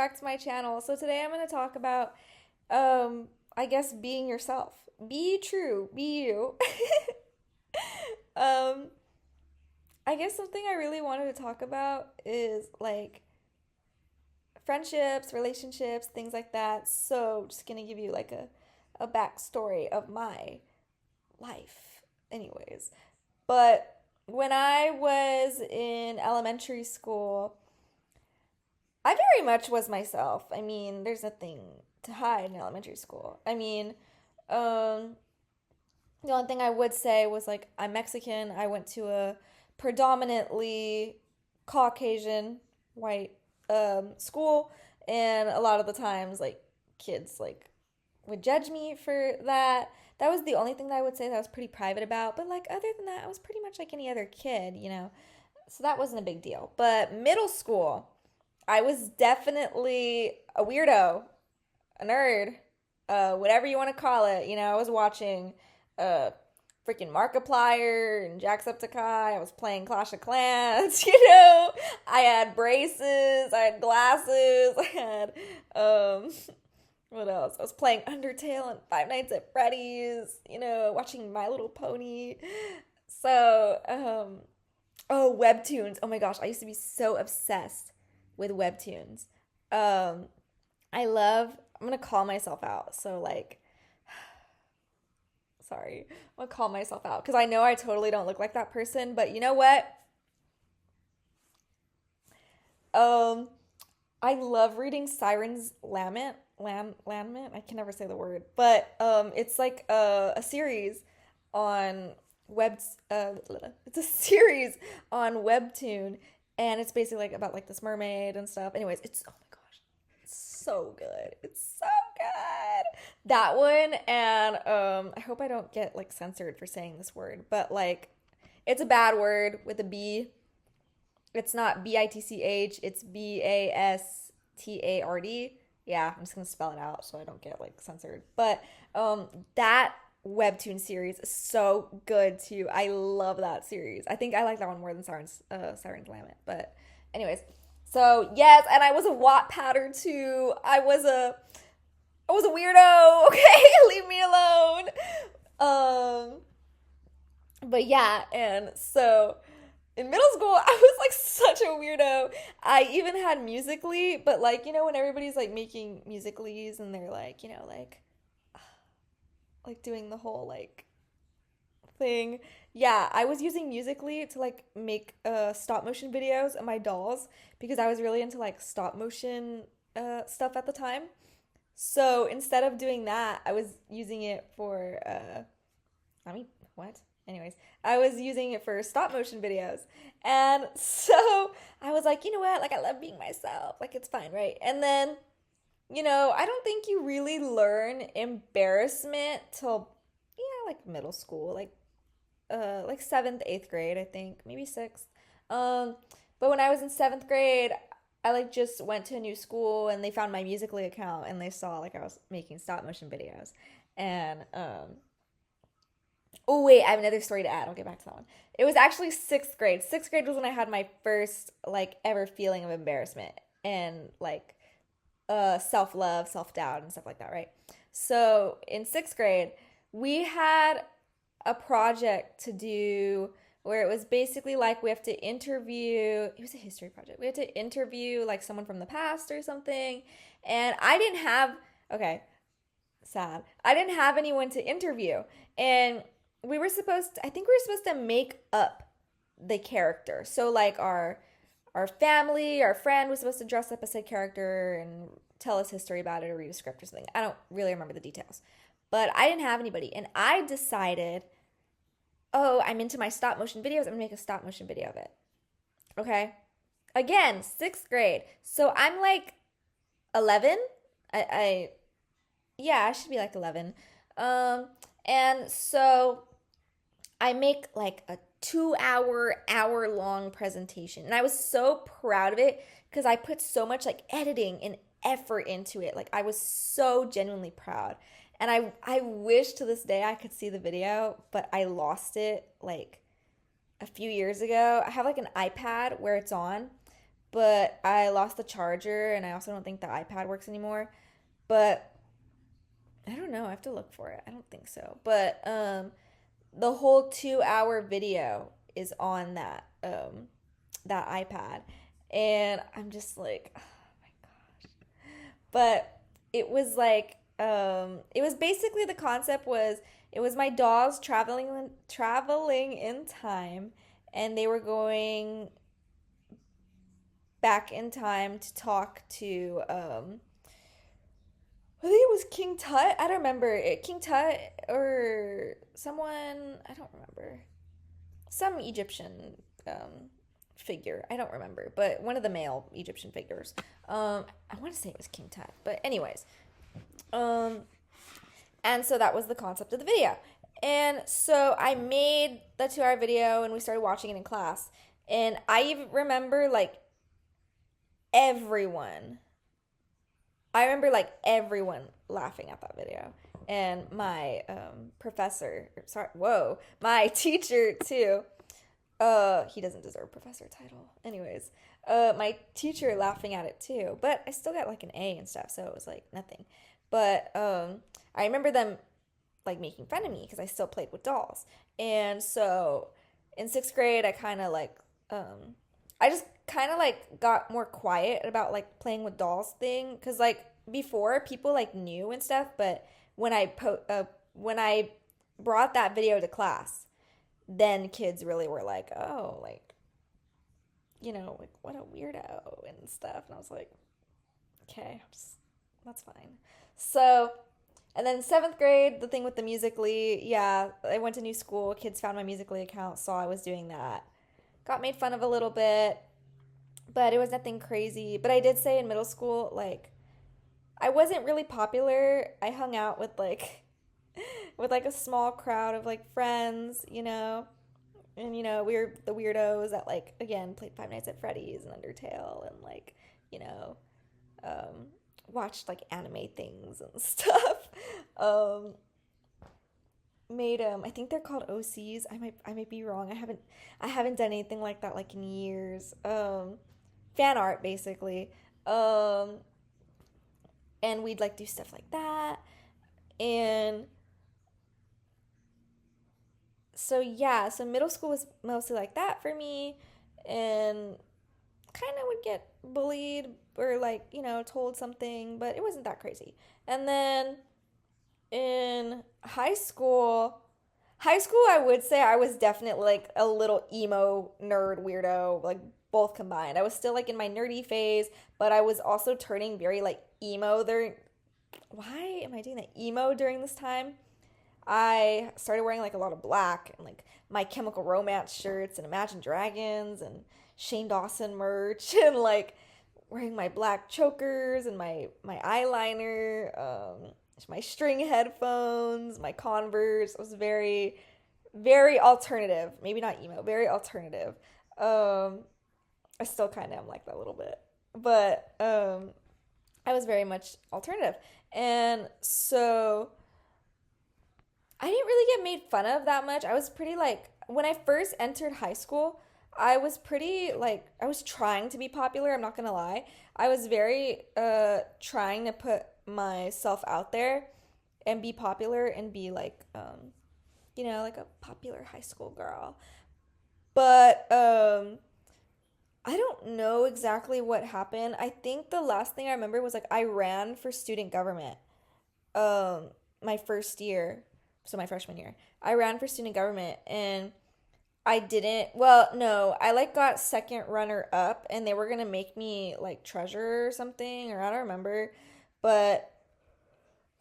back to my channel. So today I'm going to talk about, I guess, being yourself. Be true, be you. um, I guess something I really wanted to talk about is like friendships, relationships, things like that. So just going to give you like a backstory of my life, anyways. But when I was in elementary school, I very much was myself. I mean, there's nothing to hide in elementary school. I mean, um, the only thing I would say was like, I'm Mexican. I went to a predominantly Caucasian white school, and a lot of the times, like, kids like would judge me for that. That was the only thing that I would say that I was pretty private about. But like, other than that, I was pretty much like any other kid, you know. So that wasn't a big deal. But middle school, I was definitely a weirdo, a nerd, whatever you want to call it. You know, I was watching uh, freaking Markiplier and Jacksepticeye. I was playing Clash of Clans. You know, I had braces, I had glasses, I had what else? I was playing Undertale and Five Nights at Freddy's. You know, watching My Little Pony. So, oh, webtoons. Oh my gosh, I used to be so obsessed with webtoons. Um, I'm gonna call myself out. So like, sorry, I'm gonna call myself out because I know I totally don't look like that person. But you know what? Um, I love reading Siren's Lament. I can never say the word, but it's like a series on webs. It's a series on Webtoon, and it's basically like about like this mermaid and stuff. Anyways, it's oh my gosh, it's so good. It's so good. That one, and I hope I don't get like censored for saying this word, but like it's a bad word with a B. It's not bitch, it's bastard. Yeah, I'm just gonna spell it out so I don't get like censored. But that webtoon series is so good too. I love that series. I think I like that one more than Siren's Lament. But anyways, so yes, and I was a Wattpadder too. I was a weirdo. Okay, leave me alone. But yeah, and so in middle school, I was like such a weirdo. I even had Musically, but like, you know, when everybody's like making Musicallys and they're like, you know, like doing the whole like thing. Yeah, I was using Musically to like make stop motion videos of my dolls because I was really into like stop motion stuff at the time. So instead of doing that, I was using it for I mean, what? Anyways, I was using it for stop motion videos. And so I was like, you know what? Like, I love being myself. Like, it's fine, right? And then, you know, I don't think you really learn embarrassment till, yeah, like middle school, like seventh, eighth grade, I think, maybe sixth. Um, but when I was in seventh grade, I like just went to a new school and they found my Musical.ly account and they saw like I was making stop motion videos. And oh wait, I have another story to add. I'll get back to that one. It was actually sixth grade. Sixth grade was when I had my first like ever feeling of embarrassment and like self love, self doubt, and stuff like that, right? So in sixth grade, we had a project to do where it was basically like we have to interview, it was a history project. We had to interview like someone from the past or something. And I didn't have, okay, sad. I didn't have anyone to interview. And I think we were supposed to make up the character. So like our family, our friend was supposed to dress up as a character and tell us history about it or read a script or something. I don't really remember the details. But I didn't have anybody. And I decided, oh, I'm into my stop motion videos. I'm gonna make a stop motion video of it. Okay. Again, sixth grade. So I'm like 11. I yeah, I should be like 11. Um, and so I make like a 2 hour long presentation. And I was so proud of it because I put so much like editing and effort into it. Like I was so genuinely proud. And I wish to this day I could see the video, but I lost it like a few years ago. I have like an iPad where it's on, but I lost the charger, and I also don't think the iPad works anymore. But I don't know. I have to look for it. I don't think so. But the whole 2 hour video is on that iPad, and I'm just like, oh my gosh. But it was like, it was basically, the concept was, it was my dolls traveling in time, and they were going back in time to talk to I think it was King Tut. I don't remember it. King Tut or someone. I don't remember. Some Egyptian figure. I don't remember, but one of the male Egyptian figures. I want to say it was King Tut, but anyways. Um, and so that was the concept of the video. And so I made the 2 hour video, and we started watching it in class. And I even remember like everyone I remember like everyone laughing at that video. And my professor, sorry, whoa, my teacher too. He doesn't deserve professor title. Anyways, my teacher laughing at it too. But I still got like an A and stuff, so it was like nothing. But I remember them like making fun of me because I still played with dolls. And so in sixth grade, I kind of like, I just kind of like got more quiet about like playing with dolls thing, because like before people like knew and stuff, but when I brought that video to class, then kids really were like, oh, like, like what a weirdo and stuff. And I was like, okay, that's fine. So, and then seventh grade, the thing with the Musically, yeah, I went to new school. Kids found my Musically account, saw I was doing that. Got made fun of a little bit, but it was nothing crazy. But I did say in middle school, like, I wasn't really popular. I hung out with like, with like a small crowd of like friends, and we were the weirdos that like again played Five Nights at Freddy's and Undertale and like, you know, um, watched like anime things and stuff. Um, Made I think they're called OCs. I might be wrong. I haven't done anything like that like in years. Fan art basically. And we'd like do stuff like that. And so yeah, so middle school was mostly like that for me, and kind of would get bullied or like, told something, but it wasn't that crazy. And then in high school I would say I was definitely like a little emo nerd weirdo, like both combined. I was still like in my nerdy phase, but I was also turning very like emo there. Why am I doing that? Emo during this time. I started wearing like a lot of black and like My Chemical Romance shirts and Imagine Dragons and Shane Dawson merch and like wearing my black chokers and my eyeliner, my string headphones, my Converse. I was very very alternative. Maybe not emo, very alternative. Um, I still kind of am like that a little bit, but I was very much alternative, and so I didn't really get made fun of that much. I was pretty like when I first entered high school, I was pretty like I was trying to be popular, I'm not gonna lie. I was very trying to put myself out there and be popular and be like like a popular high school girl. But I don't know exactly what happened. I think the last thing I remember was like I ran for student government um my first year, so my freshman year. I ran for student government, and I didn't, well, no, I like got second runner up, and they were gonna make me like treasurer or something, or I don't remember. But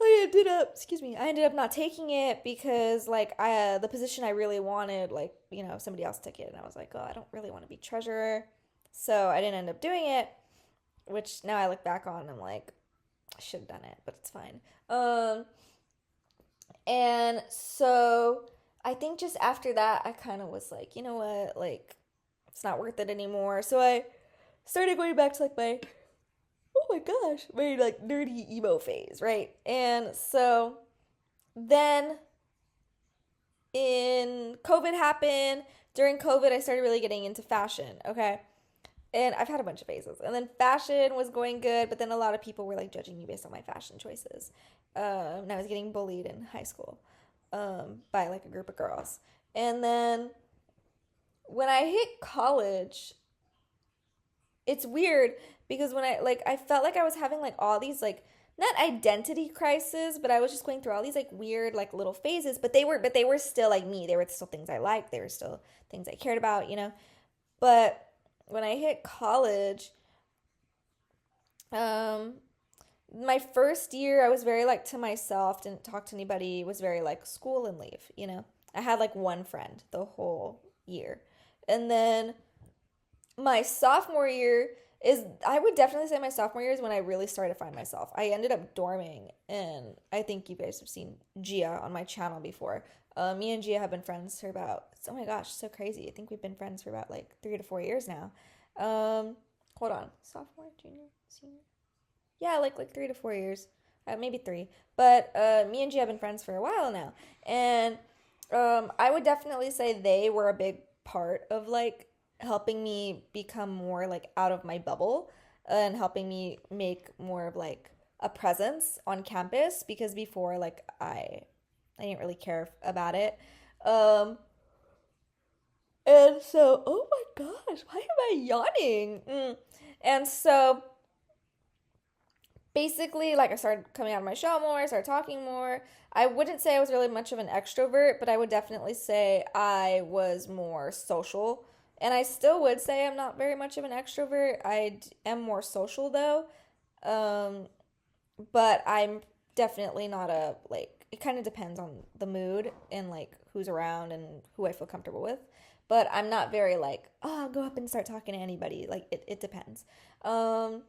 I ended up not taking it because like the position I really wanted, like, somebody else took it, and I was like, oh, I don't really want to be treasurer. So I didn't end up doing it, which now I look back on, I'm like, I should have done it, but it's fine. And so I think just after that, I kind of was like, you know what, like, it's not worth it anymore. So I started going back to like oh my gosh, my like nerdy emo phase, right? And so then in COVID happened. During COVID, I started really getting into fashion, okay? And I've had a bunch of phases. And then fashion was going good, but then a lot of people were like judging me based on my fashion choices. And I was getting bullied in high school by like a group of girls. And then when I hit college, it's weird because when I felt like I was having like all these like not identity crisis, but I was just going through all these like weird like little phases, but they were still like me. They were still things I liked. They were still things I cared about, you know. But when I hit college, um my first year I was very like to myself, didn't talk to anybody, was very like school and leave, you know. I had like one friend the whole year. And then my sophomore year is I would definitely say my sophomore year is when I really started to find myself. I ended up dorming, and I think you guys have seen Gia on my channel before. Me and Gia have been friends for about, oh my gosh, so crazy. I think we've been friends for about like 3 to 4 years now. Hold on, sophomore, junior, senior, yeah, like 3 to 4 years, maybe three. But me and Gia have been friends for a while now, and I would definitely say they were a big part of like helping me become more like out of my bubble and helping me make more of like a presence on campus because before like I didn't really care about it. Um and so oh my gosh, why am I yawning? And so basically like I started coming out of my shell more, I started talking more. I wouldn't say I was really much of an extrovert, but I would definitely say I was more social. And I still would say I'm not very much of an extrovert. Am more social though. Um, but I'm definitely not a like it kind of depends on the mood and like who's around and who I feel comfortable with. But I'm not very like, oh, I'll go up and start talking to anybody. Like it depends. Um,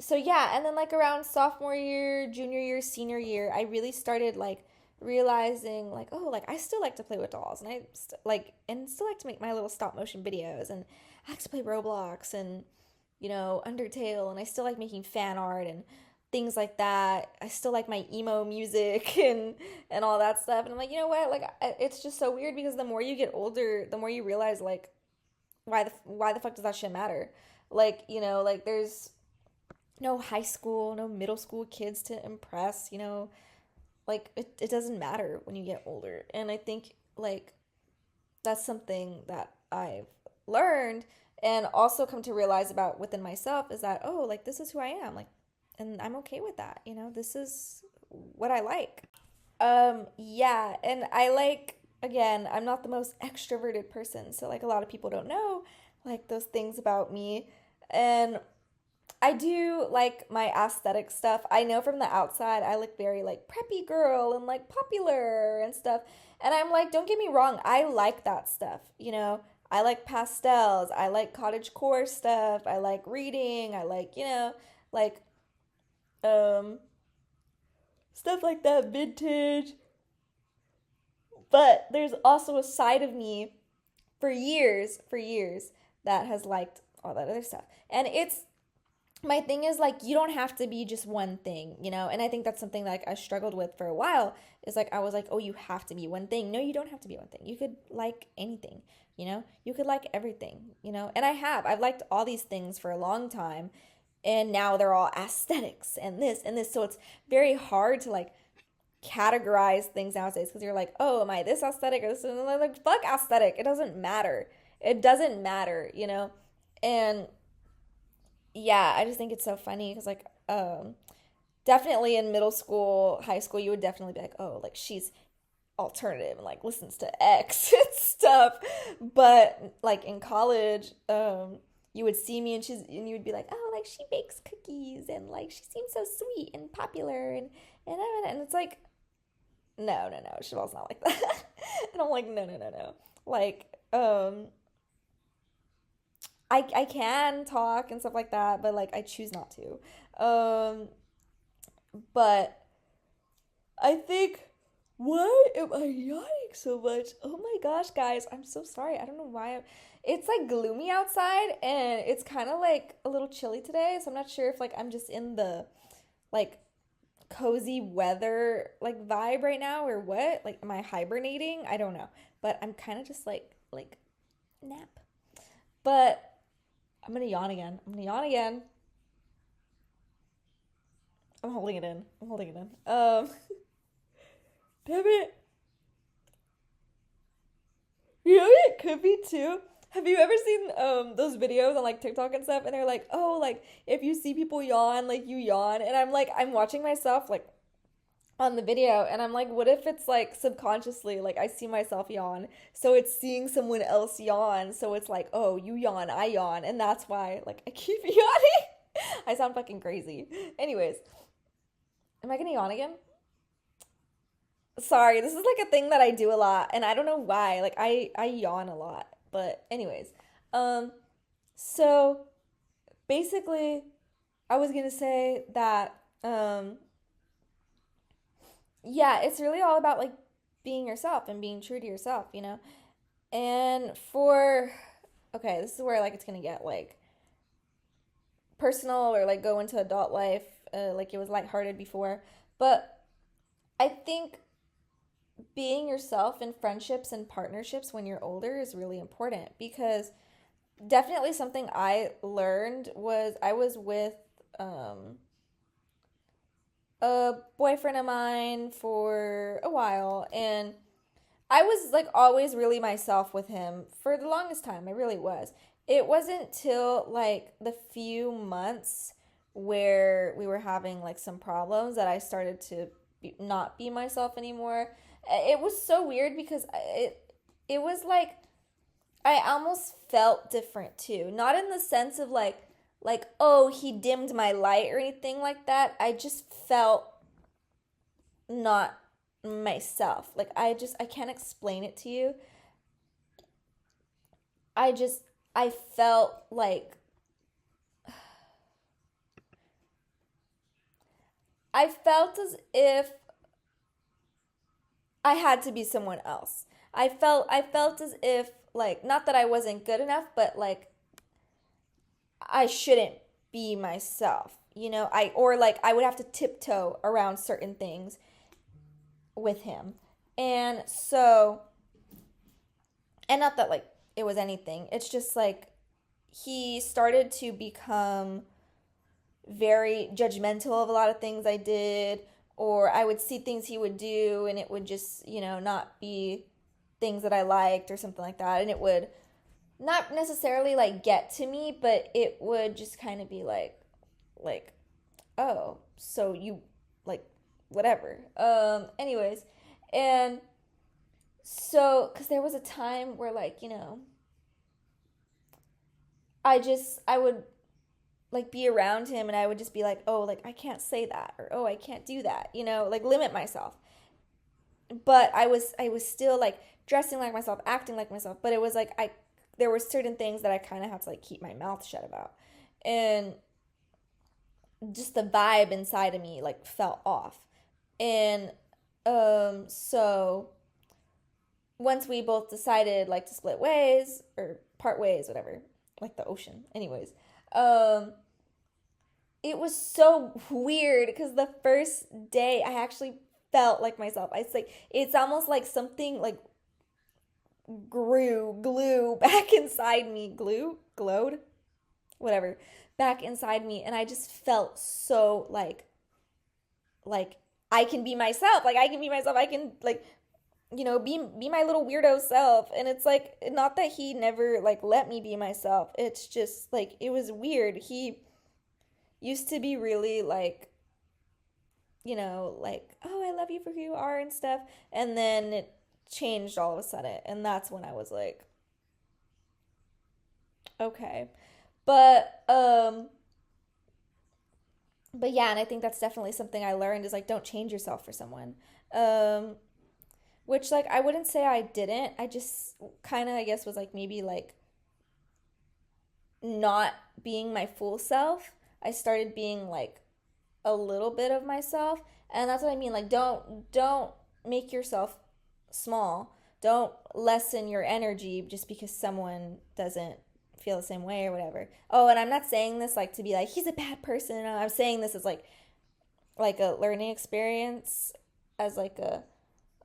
so yeah, and then like around sophomore year, junior year, senior year, I really started like realizing like oh like I still like to play with dolls and still like to make my little stop motion videos and I like to play Roblox and Undertale, and I still like making fan art and things like that. I still like my emo music and all that stuff. And I'm like, you know what? Like it's just so weird because the more you get older, the more you realize like why the fuck does that shit matter? Like, like there's no high school, no middle school kids to impress, like it doesn't matter when you get older. And I think like that's something that I've learned and also come to realize about within myself is that, oh, like this is who I am. Like, and I'm okay with that. This is what I like. Yeah. And I like, again, I'm not the most extroverted person. So, like, a lot of people don't know, like, those things about me. And I do like my aesthetic stuff. I know from the outside I look very like preppy girl and like popular and stuff. And I'm like, don't get me wrong, I like that stuff. I like pastels. I like cottage core stuff. I like reading. I like, like um stuff like that, vintage. But there's also a side of me for years that has liked all that other stuff. And it's my thing is like you don't have to be just one thing. And I think that's something like I struggled with for a while is like I was like, oh, you have to be one thing. No, you don't have to be one thing. You could like anything. You could like everything. And I've liked all these things for a long time, and now they're all aesthetics and this and this, so it's very hard to like categorize things nowadays because you're like, oh, am I this aesthetic or this? And I'm like, fuck aesthetic, it doesn't matter. It doesn't matter. And yeah, I just think it's so funny because like definitely in middle school, high school, you would definitely be like, oh, like she's alternative and like listens to X and stuff. But like in college, you would see me and you would be like, oh, like she bakes cookies and like she seems so sweet and popular and it's like, no, no, no, Chevelle's not like that. And I'm like, no, no, no, no. Like, I can talk and stuff like that, but like I choose not to. But I think why am I yawning so much? Oh my gosh, guys, I'm so sorry. I don't know why. It's like gloomy outside and it's kind of like a little chilly today, so I'm not sure if like I'm just in the like cozy weather like vibe right now or what. Like am I hibernating? I don't know. But I'm kind of just like nap. But I'm gonna yawn again. I'm gonna yawn again. I'm holding it in. I'm holding it in. Damn it. You know what it could be too? Have you ever seen those videos on like TikTok and stuff and they're like, "Oh, like if you see people yawn, like you yawn." And I'm like I'm watching myself like on the video and I'm like, "What if it's like subconsciously like I see myself yawn, so it's seeing someone else yawn, so it's like, "Oh, you yawn, I yawn." And that's why like I keep yawning. I sound fucking crazy. Anyways, am I going to yawn again? Sorry, this is like a thing that I do a lot and I don't know why. Like I yawn a lot. But anyways, um so basically I was going to say that yeah, it's really all about like being yourself and being true to yourself, you know? And for okay, this is where like it's going to get like personal or like go into adult life like it was lighthearted before. But I think being yourself in friendships and partnerships when you're older is really important because definitely something I learned was I was with um, a boyfriend of mine for a while and I was like always really myself with him for the longest time. I really was. It wasn't till like the few months where we were having like some problems that I started to not be myself anymore. It was so weird because it was like I almost felt different too. Not in the sense of like oh, he dimmed my light or anything like that. I just felt not myself. Like I can't explain it to you. I just I felt like I felt as if I had to be someone else. I felt as if like not that I wasn't good enough, but like I shouldn't be myself. You know, I or like I would have to tiptoe around certain things with him. And so and not that like it was anything. It's just like he started to become very judgmental of a lot of things I did, or I would see things he would do and it would just, you know, not be things that I liked or something like that. And it would not necessarily like get to me, but it would just kind of be like, oh, so you like whatever. Anyways, and so cuz there was a time where like, you know, I would like be around him and I would just be like, "Oh, like I can't say that," or "Oh, I can't do that." You know, like limit myself. But I was still like dressing like myself, acting like myself, but it was like I there were certain things that I kind of had to like keep my mouth shut about. And just the vibe inside of me like fell off. And so once we both decided like to split ways or part ways, whatever, like the ocean. Anyways, um it was so weird because the first day I actually felt like myself. I like it's almost like something like grew glue back inside me, glowed, whatever, back inside me, and I just felt so like I can be myself. Like I can be myself. I can like you know be my little weirdo self. And it's like not that he never like let me be myself. It's just like it was weird. He used to be really like like, oh, I love you for who you are and stuff. And then it changed all of a sudden. And that's when I was like, okay. But, um, but yeah, and I think that's definitely something I learned is like, don't change yourself for someone. Um, which like, I wouldn't say I didn't. I just kind of, I guess, was like maybe like not being my full self. I started being like a little bit of myself. And that's what I mean. Like don't make yourself small. Don't lessen your energy just because someone doesn't feel the same way or whatever. Oh, and I'm not saying this like to be like he's a bad person. I'm saying this as like a learning experience as like a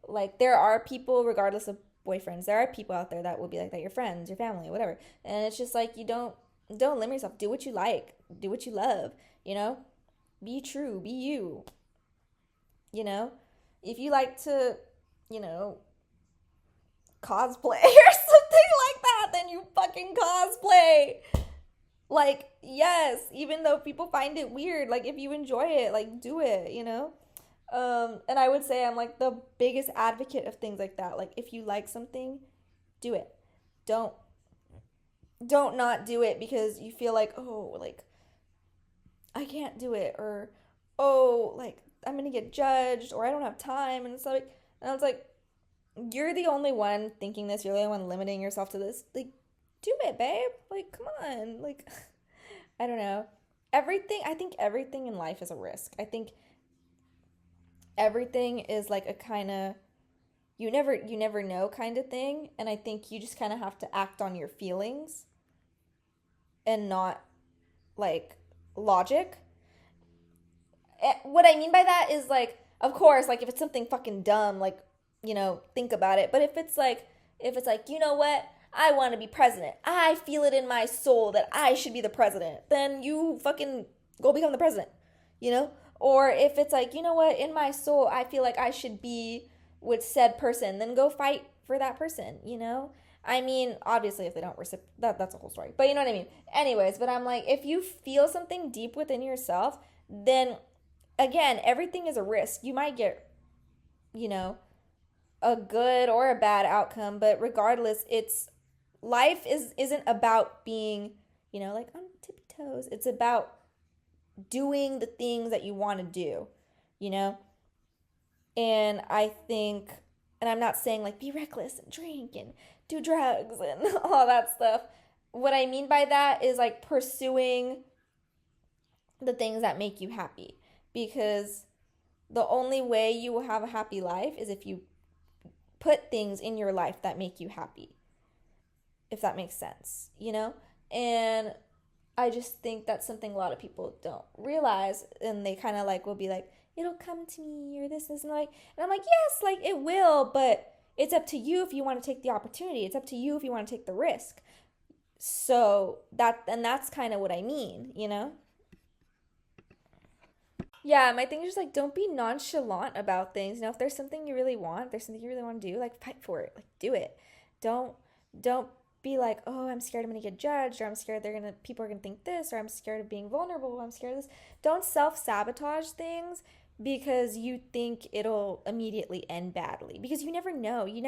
like there are people regardless of boyfriends. There are people out there that will be like that your friends, your family, whatever. And it's just like you don't Don't limit yourself. Do what you like. Do what you love, you know? Be true, be you, you know? If you like to, you know, cosplay or something like that, then you fucking cosplay. Like, yes, even though people find it weird, like if you enjoy it, like do it, you know? And I would say I'm like the biggest advocate of things like that. Like if you like something, do it. Don't don't not do it because you feel like, oh, like I can't do it, or oh, like I'm gonna get judged, or I don't have time, and it's like, and I was like, you're the only one thinking this. You're the only one limiting yourself to this. Like, do it, babe. Like, come on. Like, I don't know. Everything. I think everything in life is a risk. I think everything is like a kind of you never know kind of thing, and I think you just kind of have to act on your feelings and not like logic. What I mean by that is like, of course, like if it's something fucking dumb, like, think about it. But if it's like, you know what? I want to be president. I feel it in my soul that I should be the president. Then you fucking go become the president, you know? Or if it's like, you know what? In my soul, I feel like I should be with said person. Then go fight for that person, you know? I mean, obviously, if they don't that's a whole story. But you know what I mean? Anyways, but I'm like, if you feel something deep within yourself, then again, everything is a risk. You might get, you know, a good or a bad outcome, but regardless, it's life isn't about being, like on tippy toes. It's about doing the things that you want to do, you know? And I think, and I'm not saying like be reckless and drink and do drugs and all that stuff. What I mean by that is like pursuing the things that make you happy, because the only way you will have a happy life is if you put things in your life that make you happy, if that makes sense, you know? And I just think that's something a lot of people don't realize, and they kind of like will be like, it'll come to me or this, and I'm like, yes, like it will, but it's up to you if you want to take the opportunity. It's up to you if you want to take the risk. So that's kind of what I mean, you know? Yeah, my thing is just like don't be nonchalant about things. If there's something you really want, if there's something you really want to do, like fight for it. Like do it. Don't don't be like, "Oh, I'm scared I'm going to get judged," or "I'm scared people are going to think this," or "I'm scared of being vulnerable," or "I'm scared of this." Don't self-sabotage things because you think it'll immediately end badly, because you never know. You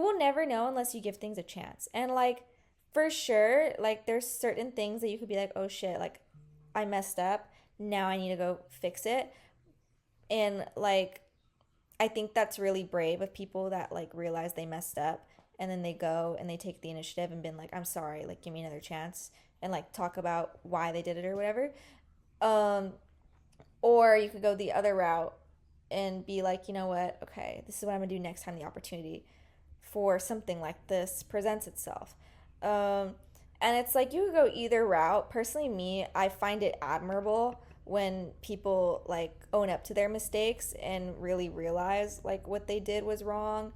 will never know unless you give things a chance. And like for sure, like there's certain things that you could be like, "Oh shit, like I messed up. Now I need to go fix it." And like I think that's really brave of people that like realize they messed up and then they go and they take the initiative and been like, "I'm sorry, like give me another chance," and like talk about why they did it or whatever. Um or you could go the other route and be like, "You know what? Okay, this is what I'm going to do next time the opportunity for something like this presents itself." And it's like you could go either route. Personally, me, I find it admirable when people like own up to their mistakes and really realize like what they did was wrong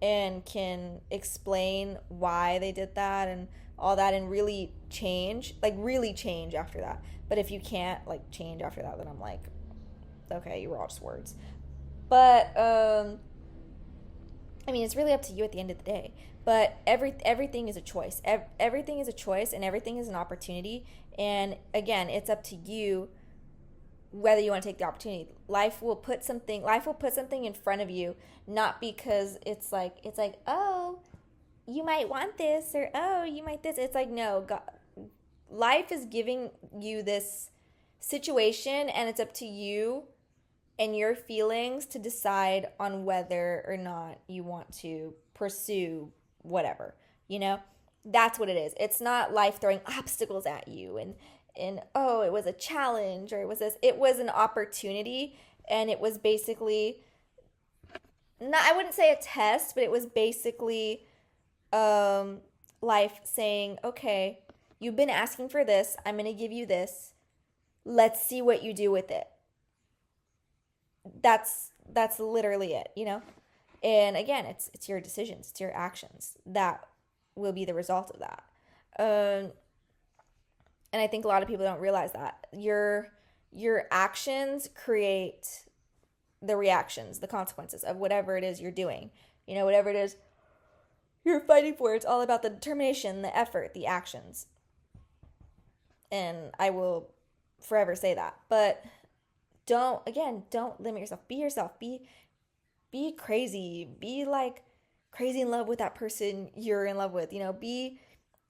and can explain why they did that and all that, and really change after that. But if you can't like change after that, then I'm like, okay, you were all just words. But I mean, it's really up to you at the end of the day. But everything is a choice. Everything is a choice, and everything is an opportunity. And again, it's up to you whether you want to take the opportunity. Life will put something in front of you, not because it's like, oh, you might want this, or oh, you might this. It's like, no, God, life is giving you this situation, and it's up to you and your feelings to decide on whether or not you want to pursue whatever, you know? That's what it is. It's not life throwing obstacles at you and oh, it was a challenge, or it was an opportunity, and it was basically not, I wouldn't say a test, but it was basically life saying, "Okay, you've been asking for this. I'm going to give you this. Let's see what you do with it." That's literally it, you know? And again, it's your decisions, it's your actions that will be the result of that. And I think a lot of people don't realize that your actions create the reactions, the consequences of whatever it is you're doing. You know, whatever it is you're fighting for, it's all about the determination, the effort, the actions. And I will forever say that. But don't limit yourself. Be yourself. Be crazy. Be like crazy in love with that person you're in love with. You know, be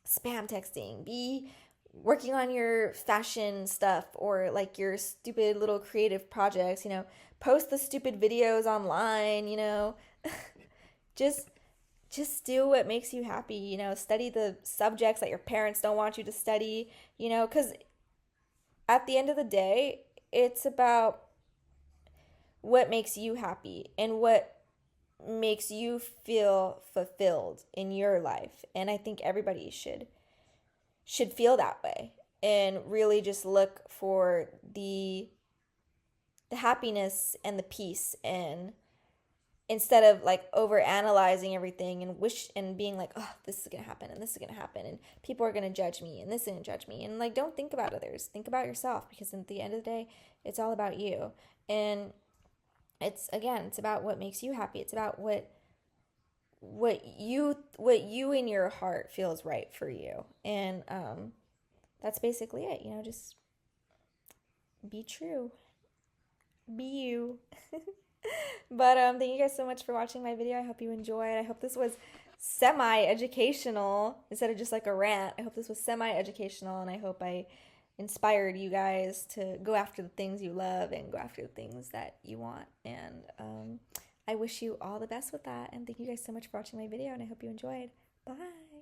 spam texting. Be working on your fashion stuff or like your stupid little creative projects, you know. Post the stupid videos online, you know. just just do what makes you happy, you know. Study the subjects that your parents don't want you to study, you know, cuz at the end of the day, it's about what makes you happy and what makes you feel fulfilled in your life. And I think everybody should feel that way and really just look for the happiness and the peace, and instead of like over analyzing everything and wish and being like, oh, this is gonna happen and this is gonna happen and people are gonna judge me and this is gonna judge me, and like don't think about others, think about yourself, because at the end of the day it's all about you. And it's about what makes you happy. It's about what you in your heart feels right for you. And that's basically it, you know. Just be true, be you. But thank you guys so much for watching my video. I hope you enjoyed. I hope this was semi-educational instead of just like a rant. I hope this was semi-educational, and I hope I inspired you guys to go after the things you love and go after the things that you want. And I wish you all the best with that. And thank you guys so much for watching my video, and I hope you enjoyed. Bye.